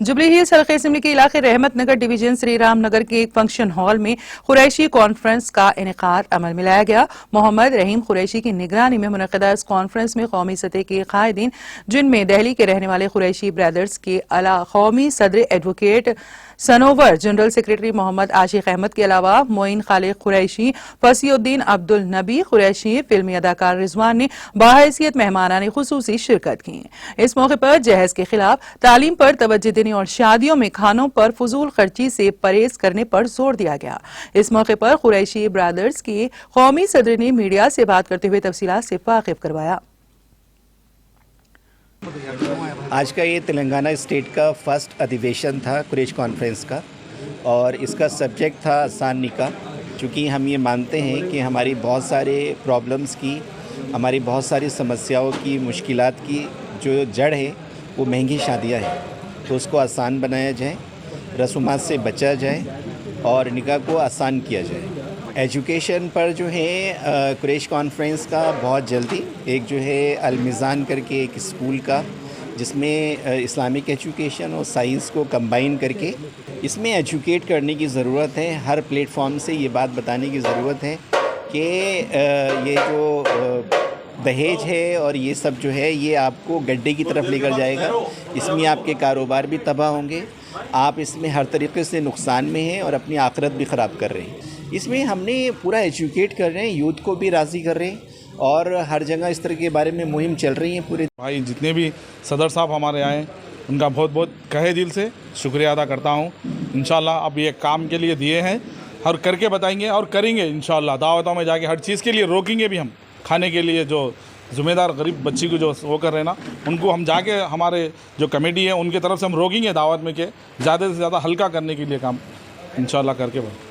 Jubilee hills हल्के assembly के इलाके रहमत नगर डिवीजन श्री राम नगर के एक फंक्शन हॉल में कुरैशी कॉन्फ्रेंस का इनेकाद अमल में लाया गया। मोहम्मद रहीम कुरैशी की निगरानी में मुनक़दा इस कॉन्फ्रेंस में कौमी सतह के कायदीन, जिनमें दिल्ली के रहने वाले कुरैशी ब्रदर्स के अला कौमी सदर एडवोकेट सनोवर, जनरल सेक्रेटरी मोहम्मद आशिक अहमद के अलावा मोइन खालिद कुरैशी, फसीउद्दीन अब्दुल नबी कुरैशी, फिल्मी अदाकार रिजवान ने बाहैसियत मेहमानाने खुसूसी शिरकत की। इस मौके पर जहेज के खिलाफ, तालीम पर तवज्जो देने और शादियों में खानों पर फजूल खर्ची से परहेज करने पर जोर दिया गया। इस मौके पर कुरैशी ब्रदर्स के कौमी सदर ने मीडिया से बात करते हुए तफसीलात से वाकिफ करवाया। आज का ये तेलंगाना स्टेट का फर्स्ट अधिवेशन था कुरैश कॉन्फ्रेंस का, और इसका सब्जेक्ट था आसान निकाह। चूँकि हम ये मानते हैं कि हमारी बहुत सारे प्रॉब्लम्स की, हमारी बहुत सारी समस्याओं की, मुश्किलात की जो जड़ है वो महंगी शादियाँ हैं, तो उसको आसान बनाया जाए, रसूमात से बचा जाए और निकाह को आसान किया जाए। एजुकेशन पर जो है कुरैश कॉन्फ्रेंस का बहुत जल्दी एक जो है अल-मिज़ान करके एक स्कूल का, जिसमें इस्लामिक एजुकेशन और साइंस को कंबाइन करके इसमें एजुकेट करने की ज़रूरत है। हर प्लेटफॉर्म से ये बात बताने की ज़रूरत है कि ये जो दहेज है और ये सब जो है ये आपको गड्ढे की तरफ लेकर जाएगा। इसमें आपके कारोबार भी तबाह होंगे, आप इसमें हर तरीके से नुकसान में हैं और अपनी आखिरत भी ख़राब कर रहे हैं। इसमें हमने पूरा एजुकेट कर रहे हैं, यूथ को भी राज़ी कर रहे हैं और हर जगह इस तरह के बारे में मुहिम चल रही है। पूरे भाई जितने भी सदर साहब हमारे आए, उनका बहुत बहुत कहे दिल से शुक्रिया अदा करता हूँ। इंशाल्लाह अब ये काम के लिए दिए हैं और करके बताएंगे और करेंगे इंशाल्लाह। दावतों में जाके हर चीज़ के लिए रोकेंगे भी हम। खाने के लिए जो ज़िम्मेदार गरीब बच्ची को जो वो कर रहे हैं ना, उनको हम जाके हमारे जो कमेटी है उनके तरफ से हम रोकेंगे दावत में के ज़्यादा से ज़्यादा हल्का करने के लिए काम इंशाल्लाह करके